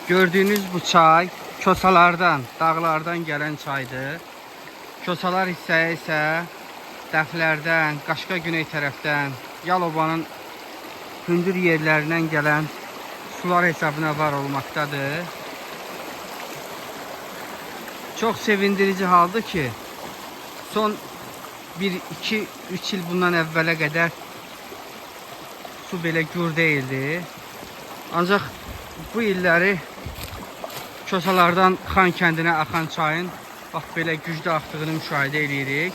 Gördüğünüz bu çay Kosalardan, dağlardan gələn çaydır. Kosalar hissəyə isə dəflərdən, Qaşqa güney tərəfdən, Yalovanın hündür yerlərindən gələn sular hesabına var olmaqdadır. Çox sevindirici haldır ki, son 1-2-3 il bundan əvvələ qədər su belə gür deyildi. Ancaq bu illəri Kosalardan Xan kəndinə axan çayın bax belə güclü axdığını müşahidə edirik.